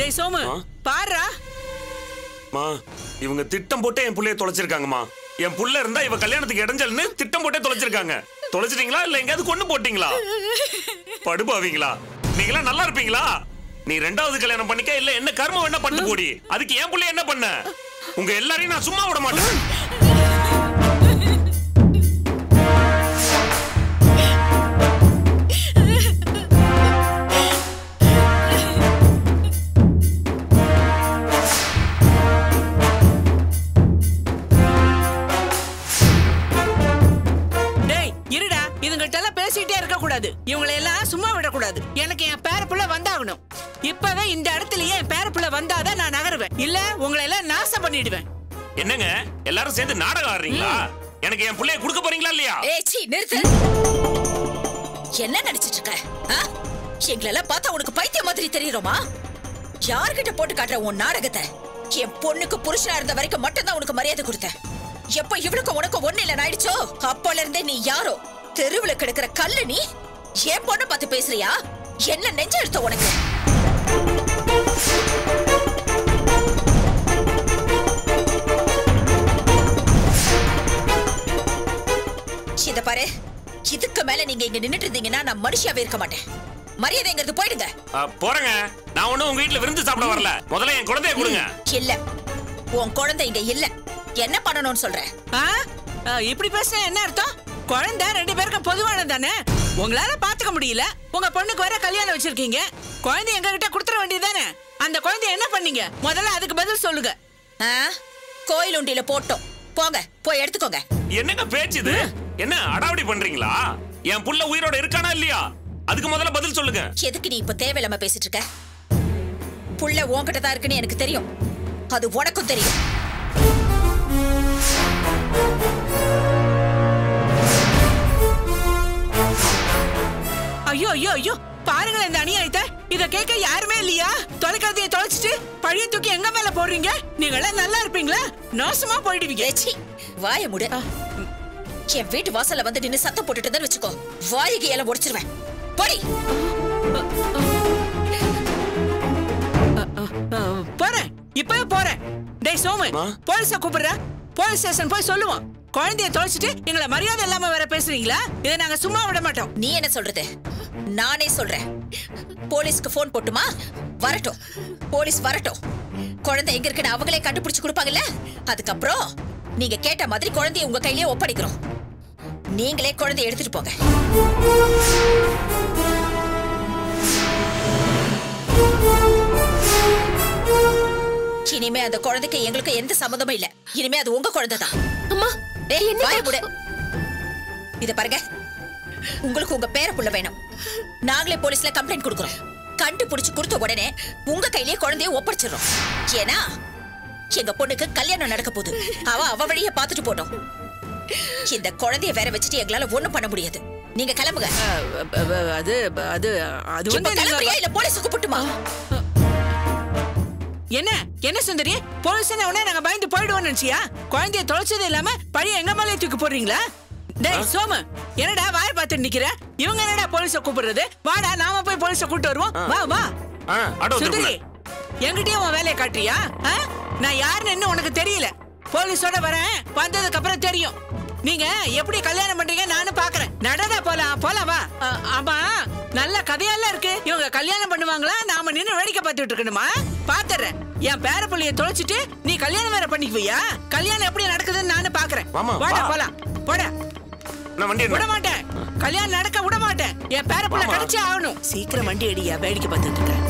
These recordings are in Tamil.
டேய் சோமு பாருடா. மா இவங்க திட்டம் போட்டு என் புள்ளைய தொலைச்சிருக்காங்கம்மா. என் புள்ள இருந்தா இவ கல்யாணத்துக்கு இடைஞ்சல்னு திட்டம் போட்டே தொலைச்சிருக்காங்க. தொலைச்சிட்டீங்களா இல்ல எங்கயாவது கொண்டு போட்டீங்களா? படுபாவீங்களா? நீங்களா நல்லா இருப்பீங்களா? நீ ரெண்டாவது கல்யாணம் பண்ணிக்க இல்ல என்ன கர்மம் என்ன பண்ணு போடி. அதுக்கு என் புள்ள என்ன பண்ண? உங்க எல்லாரையும் நான் சும்மா விட மாட்டேன். இவங்களை எல்லாம் சும்மா விடக்கூடாது. எனக்கு என் பேரப்புள்ள வந்தாகணும். இப்பவே இந்த இடத்துலயே என் பேரப்புள்ள வந்தாதான் நான் நகருவேன். இல்ல உங்களை எல்லாம் நாசம் பண்ணிடுவேன். என்னங்க எல்லாரும் சேர்ந்து நாடகம் ஆடுறீங்களா? எனக்கு என் புள்ளைய கொடுக்க போறீங்களா இல்லையா? ஏச்சி நிறுத்து. என்ன நினைச்சிட்டு இருக்க? எங்களெல்லாம் பார்த்தா உனக்கு பைத்தியம் மாதிரி தெரியுறோமா? யார்கிட்ட போட்டு காட்டுற உன் நாடகத்தை? என் பொண்ணுக்கு புருஷனா இருந்த வரைக்கும் மட்டும்தான் உனக்கு மரியாதை கொடுத்தேன். எப்ப இவளுக்கு உனக்கு ஒண்ணு இல்ல ஆயிடுச்சோ அப்போல இருந்தே நீ யாரோ தெருவுல கிடக்குற கல்லு. நீ என் பொண்ணு பார்த்து பேசுறியா? என்ன நெஞ்ச எடுத்த உனக்கு? இத பாரு, இதுக்கு மேல நீங்க இங்க நின்னுட்டு இருந்தீங்கன்னா நான் மனுஷியாவே இருக்க மாட்டேன். மரியாதைங்கிறது போயிடுங்க. போறேங்க. நான் ஒண்ணும் உங்க வீட்டுல விருந்து சாப்பிட வரல. முதல்ல என் குழந்தைய கொடுங்க. இல்ல, உன் குழந்தை இங்க இல்ல. என்ன பண்ணணும்னு சொல்றேன்? இப்படி பேசுனா என்ன அர்த்தம்? குழந்தை ரெண்டு பேருக்கும் பொதுவானது தானே. உங்களால பாத்துக்க முடியல. உங்க பொண்ணுக்கு வர கல்யாணம் வச்சிருக்கீங்க. குழந்தை எங்க கிட்ட கொடுத்துட வேண்டியதானே. அந்த குழந்தை என்ன பண்ணீங்க? முதல்ல அதுக்கு பதில் சொல்லுங்க. கோயில் உண்டியில போட்டோம். போங்க போய் எடுத்துக்கோங்க. என்னங்க பேச்சு இது? என்ன அடாவடி பண்றீங்களா? என் புள்ள உயிரோட இருக்கானா இல்லையா? அதுக்கு முதல்ல பதில் சொல்லுங்க. எதுக்கு நீ இப்ப தேவையில்லாம பேசிட்டு இருக்க? புள்ள உன்கிட்ட தான் இருக்குன்னு எனக்கு தெரியும். அது உனக்கும் தெரியும். ஐயோ ஐயோ ஐயோ, பாருங்களேன் இந்த அநியாயத்தை. இத கேட்க யாருமே இல்லையா? தொலைக்காட்சியை தொலைச்சிட்டு பழைய தூக்கி எங்க மேல போடுறீங்க? நீங்க எல்லாம் நல்லா இருப்பீங்களா? நாசமா போயிடுவீங்க. வாய மூடு. என் வீட்டு வாசல்ல வந்து நின்னு சத்தம் போட்டுட்டு வச்சுக்கோ, வாய்க்கு எல்லாம் உடைச்சிருவேன். போடி. போறேன், இப்பவே போறேன். டேய் சோமு, போலீஸ கூப்பிடுற. போலீஸ் ஸ்டேஷன் போய் சொல்லுவோம். குழந்தைய தொலைச்சிட்டு எங்களை மரியாதை இல்லாம வேற பேசுறீங்களா? இதை நாங்க சும்மா விட மாட்டோம். நீ என்ன சொல்றது? நானே சொல்றேன். போலீஸ்க்கு போன் போட்டுமா? வரட்டும், போலீஸ் வரட்டும். குழந்தை எங்க இருக்குன்னு அவங்களே கண்டுபிடிச்சு கொடுப்பாங்கல்ல. அதுக்கப்புறம் நீங்க கேட்ட மாதிரி குழந்தைய உங்க கையிலேயே ஒப்படைக்கிறோம். நீங்களே குழந்தைய எடுத்துட்டு போங்க. இனிமே அந்த குழந்தைக்கு எங்களுக்கு எந்த சம்மந்தமும் இல்ல. இனிமே அது உங்க குழந்தை தான். அம்மா, இத பாருங்க, உங்களுக்கு உங்க பேர புள்ள வேணும். நாங்களே போலீஸ்ல கம்ப்ளைண்ட் கொடுக்கிறோம். கண்டுபிடிச்சு கொடுத்த உடனே உங்க கையிலேயே குழந்தைய ஒப்படைச்சிடறோம். ஏன்னா எங்க பொண்ணுக்கு கல்யாணம் நடக்க போகுது. அவ வழிய பாத்துட்டு போட்டோம். இந்த குழந்தைய வேற வச்சுட்டு எங்களால ஒண்ணும் பண்ண முடியாது. நீங்க கிளம்புங்க. அது அது அது வந்து கிளம்புறியா இல்ல போலீஸ் கூப்பிட்டுமா? என்ன என்ன சுந்தரி, போலீஸ் உடனே நாங்க பயந்து போயிடுவோம் நினைச்சியா? குழந்தைய தொலைச்சது இல்லாம பழைய எங்க மேலே தூக்கி போடுறீங்களா? டேய் சோமு, என்னடா வாய பார்த்து நிக்கிற? இவங்க என்னடா போலீஸ கூப்பிடுறது? வாடா நாம போய் போலீஸ கூட்டி வருவோம். வா வா. சுந்தரி, என்கிட்டயும் உன் வேலையை காட்டுறியா? நான் யாருன்னு உனக்கு தெரியல. போலீஸோட வரேன், வந்ததுக்கு அப்புறம் தெரியும். நீங்க எப்படி கல்யாணம் பண்றீங்க நானும் பாக்குறேன். நடடா போலாம் போலாம் வா. ஆமா, நல்ல கதையெல்லாம் இருக்கு. இவங்க கல்யாணம் பண்ணுவாங்களா? நாம நின்னு வேடிக்கை பார்த்துட்டு இருக்கணுமா? பாத்துறேன். என் பேர புள்ளைய தொலைச்சிட்டு நீ கல்யாணம் வேற பண்ணிக்குவியா? கல்யாணம் எப்படி நடக்குதுன்னு நானும் பாக்குறேன். வாடா போலாம். போட விட மாட்டேன். கல்யாணம் நடக்க விட மாட்டேன். என் பேர புள்ள கிடைச்சே ஆகணும். சீக்கிரம் வண்டி அடியா, வேடிக்கை பார்த்துட்டு இருக்கேன்.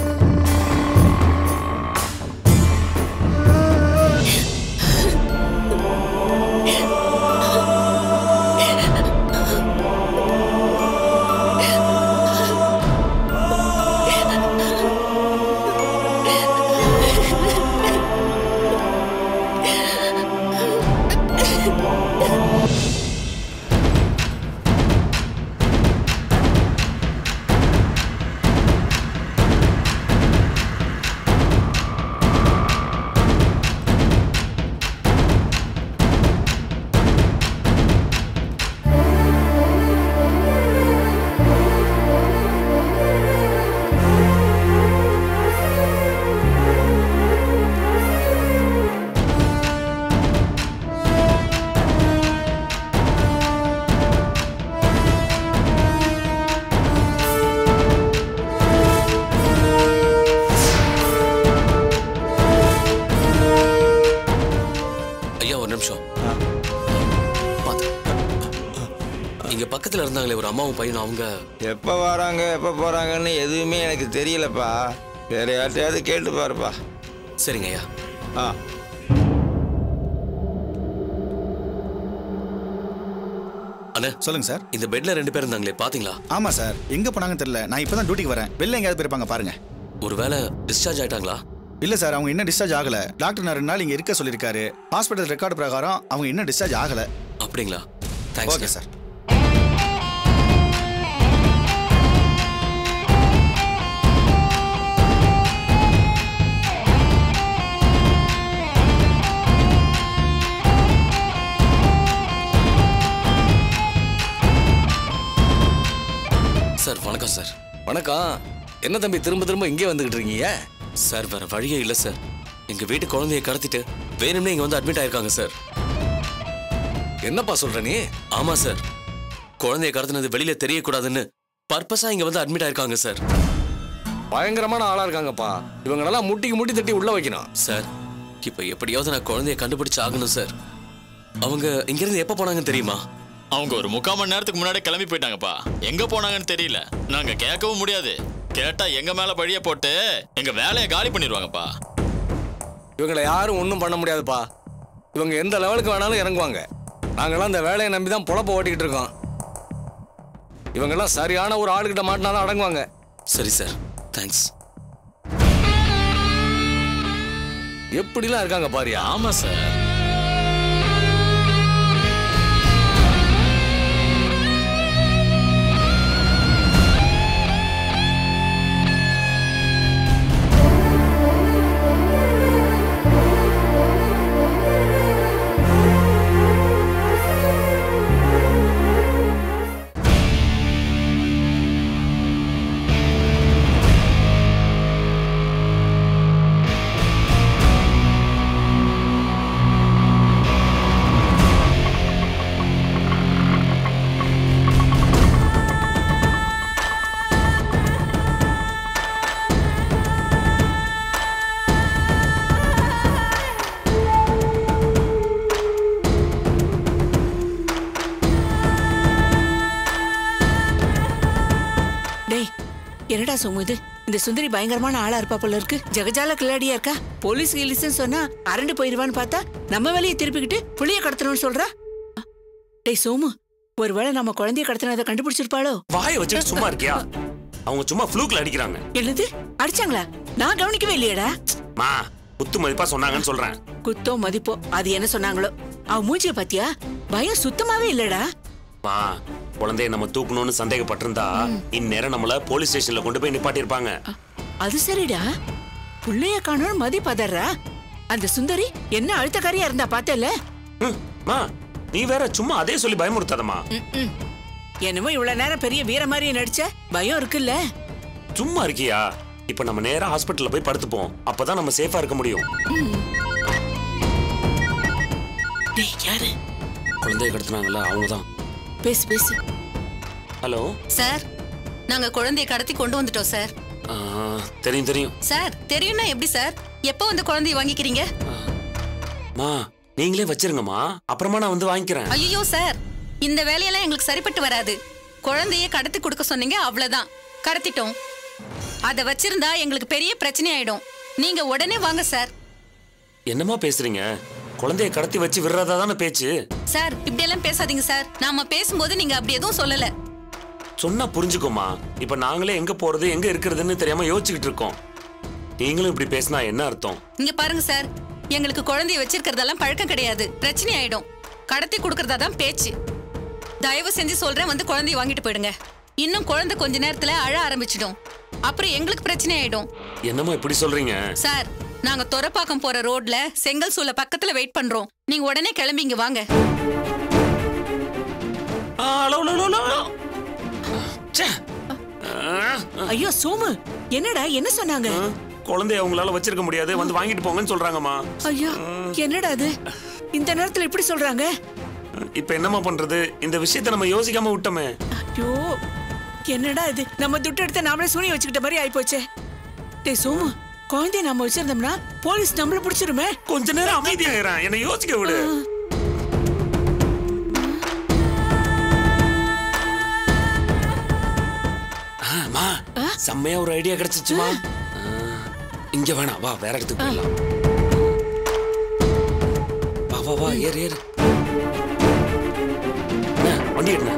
வீட்டுல இருந்தாங்களே ஒரு அம்மாவும் பையனும், அவங்க எப்போ வராங்க எப்போ போகிறாங்கன்னு எதுவுமே எனக்கு தெரியலப்பா. வேற யார்ட்டையாவது கேட்டு பாருப்பா. சரிங்க ஐயா. ஆ அண்ணா சொல்லுங்க சார். இந்த பெட்ல 2 பேர் இருந்தாங்களே, பாத்தீங்களா? ஆமா சார், எங்க போனாங்கன்னு தெரியல. நான் இப்பதான் டியூட்டிக்கு வரேன். வெளில எங்கேயாவது போயிருப்பாங்க பாருங்க. ஒருவேளை டிஸ்சார்ஜ் ஆயிட்டாங்களா? இல்ல சார், அவங்க இன்னும் டிஸ்சார்ஜ் ஆகல. டாக்டர் 2 நாள் இங்க இருக்க சொல்லியிருக்காரு. ஹாஸ்பிட்டல் ரெக்கார்டு பிரகாரம் அவங்க இன்னும் டிஸ்சார்ஜ் ஆகல. அப்படிங்களா? தேங்க்ஸ். Okay sir. சார் வணக்கம் சார். வணக்கம். என்ன தம்பி திரும்ப திரும்ப இங்கே வந்துகிட்டு இருக்கீங்க? சார் வேற வழியே இல்லை சார். எங்க வீட்டு குழந்தைய கடத்திட்டு வேணும்னே இங்க வந்து அட்மிட் ஆயிருக்காங்க சார். என்னப்பா சொல்ற நீ? ஆமா சார், குழந்தைய கடத்தினது வெளியில தெரியக்கூடாதுன்னு பர்பஸா இங்க வந்து அட்மிட் ஆயிருக்காங்க சார். பயங்கரமான ஆளா இருக்காங்கப்பா. இவங்களெல்லாம் முட்டிக்கு முட்டி தட்டி உள்ள வைக்கணும் சார். இப்ப எப்படியாவது நான் குழந்தைய கண்டுபிடிச்சு ஆகணும் சார். அவங்க இங்கிருந்து எப்ப போனாங்கன்னு தெரியுமா? அவங்க ஒரு 3/4 மணி நேரத்துக்கு முன்னாடி கிளம்பி போயிட்டாங்கப்பா. எங்க போனாங்கன்னு தெரியல. நாங்க கேட்கவும் முடியாது. கேட்டா எங்க மேல பழிய போட்டு எங்க வேலையை காலி பண்ணிடுவாங்கப்பா. இவங்களை யாரும் ஒன்றும் பண்ண முடியாதுப்பா. இவங்க எந்த லெவலுக்கு வேணாலும் இறங்குவாங்க. நாங்களாம் இந்த வேலையை நம்பி தான் பொழப்ப ஓட்டிக்கிட்டு இருக்கோம். இவங்கெல்லாம் சரியான ஒரு ஆளுகிட்ட மாட்டினாதான் அடங்குவாங்க. சரி சார், தேங்க்ஸ். எப்படிலாம் இருக்காங்க பாரியா? ஆமா சார். என்னடா சோமு இது? இந்த சுந்தரி பயங்கரமான ஆளா இருப்பா போல இருக்கு. ஜகஜால கிளாடியா இருக்கா. போலீஸ் கிலீஸ்ன்னு சொன்னா அரண்டு போயிருவான்னு பார்த்தா நம்ம வேலையை திருப்பிக்கிட்டு புளிய கடத்தணும்னு சொல்றா. டேய் சோமு, ஒருவேளை நம்ம குழந்தைய கடத்தினதை கண்டுபிடிச்சிருப்பாளோ? வாயை வச்சுட்டு சும்மா இருக்கியா? அவங்க சும்மா ஃப்ளூக்ல அடிக்கிறாங்க. என்னது அடிச்சாங்களா? நான் கவனிக்கவே இல்லையடா. மா குத்து மதிப்பா சொன்னாங்கன்னு சொல்றேன். குத்தோ மதிப்போ அது என்ன சொன்னாங்களோ. அவ மூஞ்சிய பாத்தியா? பயம் சுத்தமாவே இல்லடா. மா குழந்தைய நம்ம தூக்கணும்னு சந்தேகப்பட்டிருந்தா இந்நேரம் நம்மள போலீஸ் ஸ்டேஷன்ல கொண்டு போய் நிப்பாட்டி இருப்பாங்க. அது சரிடா. புள்ளைய காணோம் மதி பதறா. அந்த சுந்தரி என்ன அழுத்தக்காரியா இருந்தா பார்த்தல. மா நீ வேற சும்மா அதே சொல்லி பயமுறுத்தாதமா. என்னமோ இவ்வளவு நேரம் பெரிய வீர மாதிரியே நடிச்ச. பயம் இருக்குல்ல. சும்மா இருக்கியா? இப்ப நம்ம நேரா ஹாஸ்பிட்டல்ல போய் படுத்துப்போம். அப்பதான் நம்ம சேஃபா இருக்க முடியும். டேய் யாரு? குழந்தைய கடத்துனாங்கல்ல அவங்கதான். பேசு பேசு. ஹலோ சார், நாங்க குழந்தையை கடத்தி கொண்டு வந்துட்டோம் சார். தெரியும் தெரியும் சார். தெரியும்னா எப்படி சார்? எப்போ வந்து குழந்தையை வாங்கிக்கிறீங்க? மா நீங்களே வச்சிருங்கம்மா, அப்புறமா நான் வந்து வாங்கிக்கிறேன். ஐயோ சார், இந்த வேலையெல்லாம் எங்களுக்கு சரிப்பட்டு வராது. குழந்தையை கடத்தி கொடுக்க சொன்னீங்க, அவ்வளவுதான். கடத்திட்டோம். அதை வச்சிருந்தா எங்களுக்கு பெரிய பிரச்சனை ஆயிடும். நீங்க உடனே வாங்க சார். என்னமா பேசுறீங்க? குழந்தைய கடத்தி வச்சு விடுறதா தானே பேச்சு. சார் இப்படி எல்லாம் பேசாதீங்க சார். நாம பேசும்போது நீங்க அப்படி எதுவும் சொல்லல. சொன்னா புரிஞ்சுக்கோமா. இப்ப நாங்களே எங்க போறது எங்க இருக்கிறதுன்னு தெரியாம யோசிச்சுக்கிட்டு இருக்கோம். நீங்களும் இப்படி பேசினா என்ன அர்த்தம்? இங்க பாருங்க சார், எங்களுக்கு குழந்தைய வச்சிருக்கிறதெல்லாம் பழக்கம் கிடையாது. பிரச்சனை ஆயிடும். கடத்தி கொடுக்கறதா தான் பேச்சு. தயவு செஞ்சு சொல்றேன், வந்து குழந்தைய வாங்கிட்டு போயிடுங்க. இன்னும் குழந்தை கொஞ்ச நேரத்துல அழ ஆரம்பிச்சிடும். அப்புறம் எங்களுக்கு பிரச்சனை ஆயிடும். என்னமா இப்படி சொல்றீங்க? சார், நாங்க தொரப்பாக்கம் போற ரோட்ல செங்கல் சூளை பக்கத்துல வெயிட் பண்றோம். நீங்க உடனே கிளம்பி இங்க வாங்க. ஐயோ சோமு, என்னடா என்ன சொன்னாங்க? குழந்தைய அவங்களால வச்சிருக்க முடியாது, வந்து வாங்கிட்டு போங்கன்னு சொல்றாங்கம்மா. ஐயோ என்னடா அது? இந்த நேரத்துல இப்படி சொல்றாங்க? இப்ப என்னமா பண்றது? இந்த விஷயத்தை நம்ம யோசிக்காம விட்டோமே. ஐயோ என்னடா இது? நம்ம துட்டு எடுத்த நாமளே சூனிய வச்சுக்கிட்ட மாதிரி ஆயிப்போச்சே. டேய் சோமு, குழந்தைய நாம வச்சிருந்தோம்னா போலீஸ் நம்மள பிடிச்சிருமே. கொஞ்ச நேரம் அமைதியாகிறேன், என்னை யோசிக்க விடு. அம்மா செம்மையா ஒரு ஐடியா கிடைச்சிச்சுமா. இங்க வேணாம், வா வேற இடத்துக்கு போயிடலாம். வா வா வா, ஏறு ஏறு. வண்டி எடுங்க.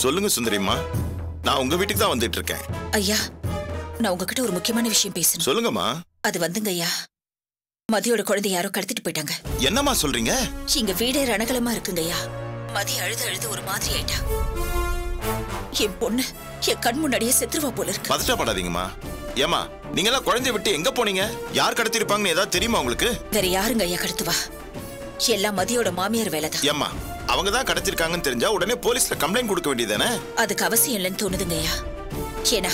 சொல்லுங்க சுந்தரிம்மா, நான் உங்க வீட்டுக்கு தான் வந்துட்டு இருக்கேன். ஐயா, நான் உங்ககிட்ட ஒரு முக்கியமான விஷயம் பேசணும். சொல்லுங்கம்மா. அது வந்துங்க ஐயா, மதியோட குழந்தை யாரோ கடத்திட்டு போயிட்டாங்க. என்னம்மா சொல்றீங்க? இங்க வீடே ரணகலமா இருக்குங்க ஐயா. மதி அழுது அழுது ஒரு மாதிரி ஆயிட்டா. என் பொண்ணு என் கண் முன்னாடியே செத்துருவா போல இருக்கு. பதட்டப்படாதீங்கம்மா. ஏமா, நீங்க எல்லாம் குழந்தைய விட்டு எங்க போனீங்க? யார் கடத்திருப்பாங்கன்னு ஏதாவது தெரியுமா உங்களுக்கு? வேற யாருங்க ஐயா கடத்துவா? எல்லாம் மதியோட மாமியார் வேலைதான். ஏமா, அவங்க தான் கடத்திருக்காங்கன்னு தெரிஞ்சா உடனே போலீஸ்ல கம்ப்ளைண்ட் கொடுக்க வேண்டியதானே? அதுக்கு அவசியம் இல்லைன்னு தோணுதுங்க ஐயா. ஏன்னா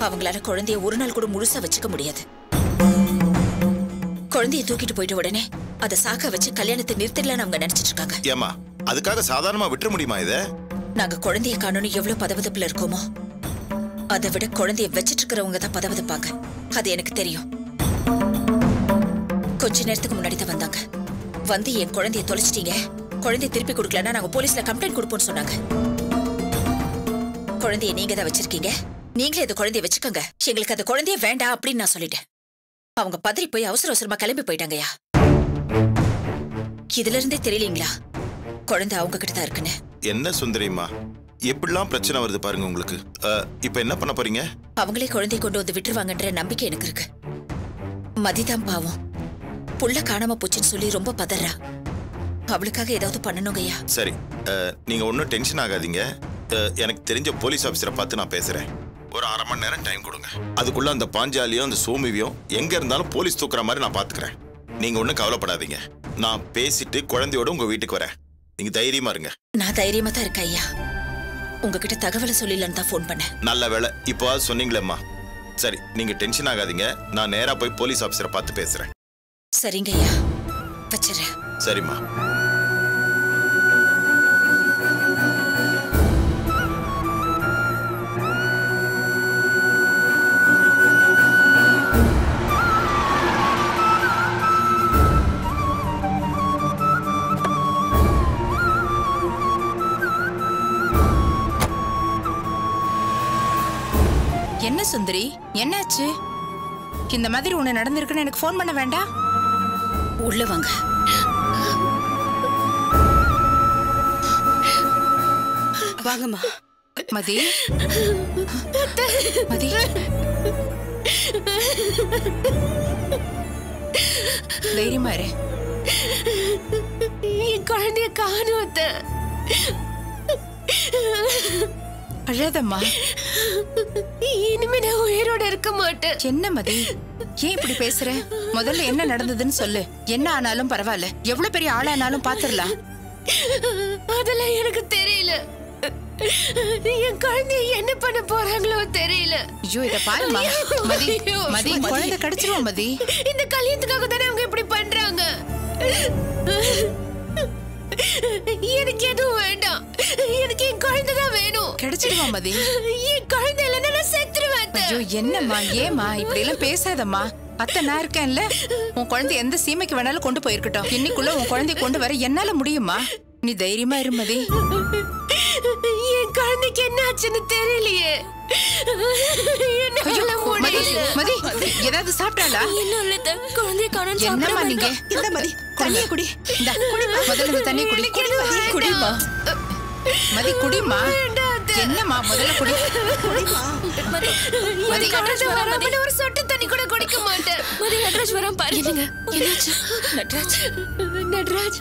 அவங்களால குழந்தைய ஒரு நாள் கூட முழுசா வச்சுக்க முடியாது. குழந்தைய தூக்கிட்டு போயிட்ட உடனே அதை சாக்க வச்சு கல்யாணத்தை நிறுத்திடலான்னு அவங்க நினைச்சிட்டு இருக்காங்க. ஏமா, அதுக்காக சாதாரணமா விட்டுற முடியுமா இத? நாங்க குழந்தைய காணோன்னு எவ்வளவு பதவதப்புல இருக்கோமோ அதை விட குழந்தைய வச்சிட்டு இருக்கிறவங்க தான் பதவதப்பாங்க. அது எனக்கு தெரியும். கொஞ்ச நேரத்துக்கு முன்னாடி தான் வந்தாங்க. வந்து என் குழந்தைய தொலைச்சிட்டீங்க, குழந்தைய திருப்பி கொடுக்கலன்னா நாங்க போலீஸ்ல கம்ப்ளைண்ட் கொடுப்போம்னு சொன்னாங்க. குழந்தைய நீங்க தான் வச்சிருக்கீங்க, நீங்களே இந்த குழந்தைய வச்சுக்கோங்க, எங்களுக்கு அந்த குழந்தைய வேண்டாம் அப்படின்னு நான் சொல்லிட்டேன். அவங்க பதறி போய் அவசர அவசரமா கிளம்பி போயிட்டாங்கயா. இதுல இருந்தே தெரியலீங்களா குழந்தை அவங்க கிட்ட தான் இருக்குன்னு? என்ன சுந்தரிம்மா, எப்படிலாம் பிரச்சனை வருது பாருங்க உங்களுக்கு. இப்ப என்ன பண்ண போறீங்க? அவங்களே குழந்தைய கொண்டு வந்து விட்டுருவாங்கன்ற நம்பிக்கை எனக்கு இருக்கு. மதிதான் பாவம், புள்ள காணாம போச்சுன்னு சொல்லி ரொம்ப பதறா. அவளுக்காக ஏதாவது பண்ணணுங்கய்யா. சரி, நீங்க ஒன்னும் டென்ஷன் ஆகாதீங்க. எனக்கு தெரிஞ்ச போலீஸ் ஆபீசரை பார்த்து நான் பேசுறேன். ஒரு 1/2 மணி நேரம் டைம் கொடுங்க. அதுக்குள்ள அந்த பாஞ்சாலியும் அந்த சோமிவியும் எங்க இருந்தாலும் போலீஸ் தூக்குற மாதிரி நான் பாத்துக்கிறேன். நீங்க ஒன்னும் கவலைப்படாதீங்க. நான் பேசிட்டு குழந்தையோட உங்க வீட்டுக்கு வரேன். நீங்க தைரியமா இருங்க. நான் தைரியமா தான் இருக்கேன் ஐயா. உங்ககிட்ட தகவலை சொல்லிடலான்னு தான் ஃபோன் பண்ணேன். நல்ல வேலை இப்போவாது சொன்னீங்களேம்மா. சரி, நீங்க டென்ஷன் ஆகாதீங்க. நான் நேரா போய் போலீஸ் ஆபீசரை பார்த்து பேசுறேன். சரிங்க ஐயா, வச்சிடுறேன். சரிம்மா. என்ன சுந்தரி, என்னாச்சு? இந்த மாதிரி ஒண்ணு நடந்திருக்குன்னு எனக்கு ஃபோன் பண்ண வேண்டாம்? உள்ள வாங்க. வாங்கம்மா. மதி, மதி, தைரியமா இரு. என் குழந்தைய காணோம். அழாதம்மா. இனிமே நான் உயிரோட இருக்க மாட்டேன். என்ன மதி, ஏன் இப்படி பேசுற? முதல்ல என்ன நடந்ததுன்னு சொல்லு. என்ன ஆனாலும் பரவாயில்ல, எவ்வளவு பெரிய ஆளானாலும் பாத்துரலாம். அதெல்லாம் எனக்கு தெரியல. என் குழந்தைய என்ன பண்ண போறாங்களோ தெரியல. ஐயோ, இத பாருமா மதி. மதி, குழந்தை கிடைச்சிருவோம் மதி. இந்த கல்யாணத்துக்காக தானே அவங்க இப்படி பண்றாங்க. எனக்கு எதுவும் வேண்டாம். எனக்கு என் குழந்தை தான் வேணும். கிடைச்சிடுவோம் மதி. என் குழந்தை இல்லைன்னா நான் செத்துருவேன். ஐயோ, என்னம்மா, ஏமா இப்படி எல்லாம் பேசாதம்மா. அத்தை நான் இருக்கேன்ல. உன் குழந்தை எந்த சீமைக்கு வேணாலும் கொண்டு போயிருக்கட்டும். இன்னைக்குள்ள உன் குழந்தைய கொண்டு வர என்னால முடியுமா? நீ தைரியமா இரு மதி. என் குழந்தைக்கு என்ன ஆச்சுன்னு தெரியலையே. மதி, ஏதாவது சாப்பிட்டாளா? குழந்தைய காணோம். என்னம்மா நீங்க? இந்த மதி, தண்ணிய குடி. இந்த முதல்ல இந்த தண்ணிய குடி. குடிமா மதி, குடிமா. என்னம்மா, முதல்ல குடி. மதி, ஒரு சொட்டு தண்ணி கூட குடிக்க மாட்டேன். மதி, நட்ராஜ் வரான் பாருங்க. என்னாச்சு? நட்ராஜ், நட்ராஜ்,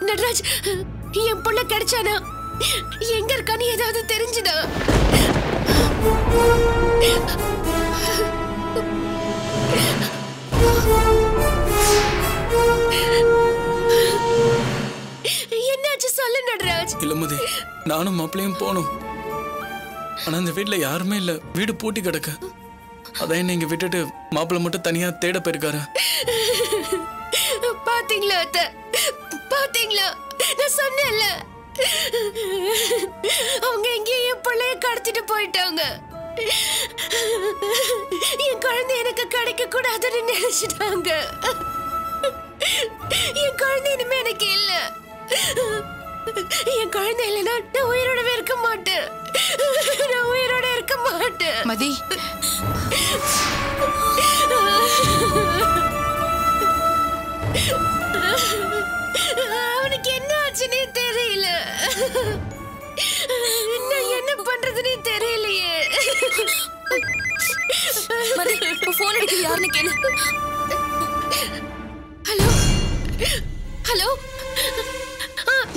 நட்ராஜ், என் புள்ள கிடைச்சானா? எங்க இருக்கான்னு ஏதாவது தெரிஞ்சுதா? என்னாச்சு நானும் மாப்பிள்ளையும் போனோம். ஆனா இந்த வீட்டுல யாருமே இல்ல, வீடு பூட்டி கிடக்கு. அதான் என்ன இங்க விட்டுட்டு மாப்பிள்ளை மட்டும் தனியா தேட போயிருக்காரு. பாத்தீங்களா அத்தை, பாத்தீங்களா? நான் சொன்னேன்ல, அவங்க எங்கேயும் என் பிள்ளைய கடத்திட்டு போயிட்டாங்க. என் குழந்தை எனக்கு கிடைக்க கூடாதுன்னு நினைச்சிட்டாங்க. என் குழந்தை இனிமே எனக்கு இல்ல. என் குழந்தை இல்லைன்னா நான் உயிரோடவே இருக்க மாட்டேன். நான் உயிரோட இருக்க மாட்டேன். மதி, அவனுக்கு என்ன ஆச்சுன்னே தெரியல. நான் என்ன பண்றதுன்னே தெரியலையே. போன் அடிக்க யாருன்னு கேளு. ஹலோ ஹலோ,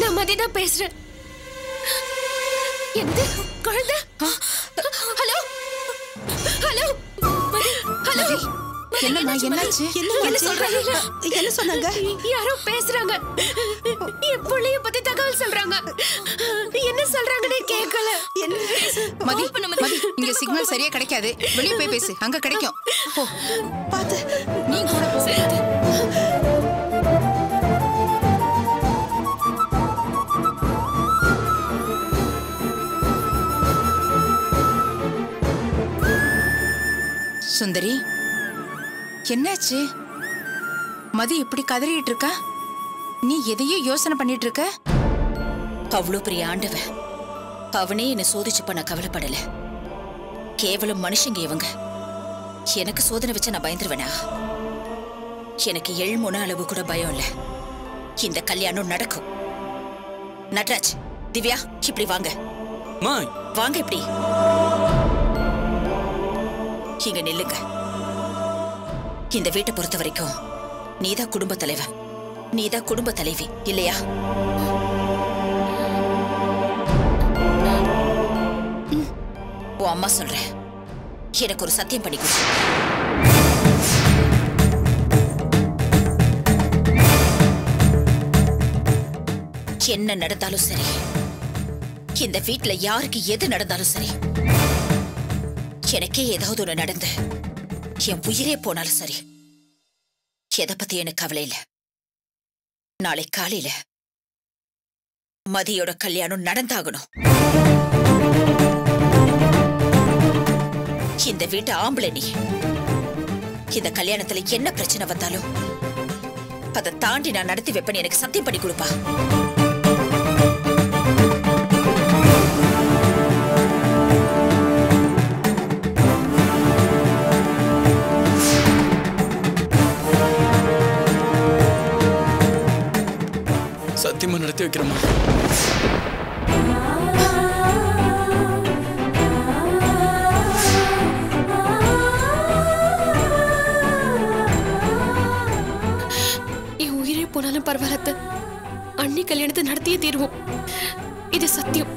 நான் மதினா பேசுறேன். எந்த குழந்தை? ஹலோ ஹலோ ஹலோ, என்னம்மா என்னாச்சு? என்ன சொல்றாங்க? என்ன சொன்னாங்க? யாரோ பேசுறாங்க. என் புள்ளைய பத்தி தகவல் சொல்றாங்க. என்ன சொல்றாங்கன்னு கேட்கல. மதி, இங்க சிக்னல் சரியா கிடைக்காது. வெளியே போய் பேசு, அங்க கிடைக்கும். போ, பாத்து நீ கூட போ. சுந்தரி, என்னாச்சு? மதி இப்படி கதறிட்டு இருக்கா? நீ எதையோ யோசனை பண்ணிட்டு இருக்க? அவ்வளவு பெரிய ஆண்டவன் அவனே என்ன சோதிச்சு பண்ண கவலைப்படல. கேவலம் மனுஷங்க இவங்க. எனக்கு சோதனை வச்ச நான் பயந்துருவேனா? எனக்கு எழுமொன அளவு கூட பயம் இல்ல. இந்த கல்யாணம் நடக்கும். நட்ராஜ், திவ்யா, இப்படி வாங்க. வாங்க, இப்படி இங்க நில்லுங்க. இந்த வீட்டை பொறுத்த வரைக்கும் நீதான் குடும்ப தலைவன், நீதான் குடும்ப தலைவி, இல்லையா? உன் அம்மா சொல்றேன், எனக்கு ஒரு சத்தியம் பண்ணி கொடு. என்ன நடந்தாலும் சரி, இந்த வீட்டுல யாருக்கு எது நடந்தாலும் சரி, எனக்கே ஏதாவது ஒண்ணு நடந்து என் உயிரே போனாலும் சரி, எதை பத்தி எனக்கு கவலை இல்ல. நாளை காலையில மதியோட கல்யாணம் நடந்தாகணும். இந்த வீட்டு ஆம்பளை நீ. இந்த கல்யாணத்துல என்ன பிரச்சனை வந்தாலும் அதை தாண்டி நான் நடத்தி வைப்பேன்னு எனக்கு சத்தியம் பண்ணி கொடுப்பா. சத்தியமா நடத்தி வைக்கிறோமா? என் உயிரே போனாலும் பரவாயில்ல, அண்ணி கல்யாணத்தை நடத்தியே தீர்வோம். இது சத்தியம்.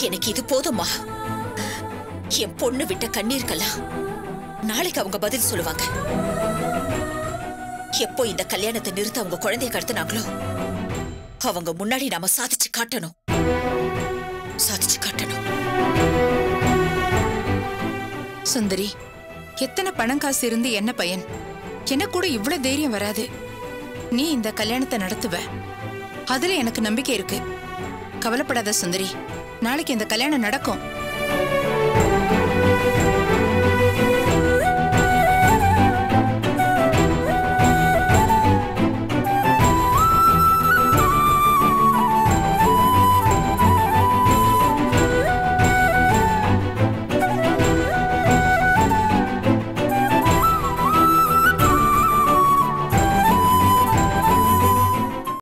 எனக்கு இது போதுமா? என் பொண்ணு விட்ட கண்ணீருக்கெல்லாம் நாளைக்கு அவங்க பதில் சொல்லுவாங்க. எப்போ இந்த கல்யாணத்தை நிறுத்த அவங்க குழந்தைய கடத்தினாங்களோ அவங்க முன்னாடி நாம சாதிச்சு காட்டணும், சாதிச்சு காட்டணும். சுந்தரி, எத்தனை பணம் காசு இருந்து என்ன பயன்? எனக்கு கூட இவ்வளவு தைரியம் வராது. நீ இந்த கல்யாணத்தை நடத்துவ, அதுல எனக்கு நம்பிக்கை இருக்கு. கவலைப்படாத சுந்தரி, நாளைக்கு இந்த கல்யாணம் நடக்கும்.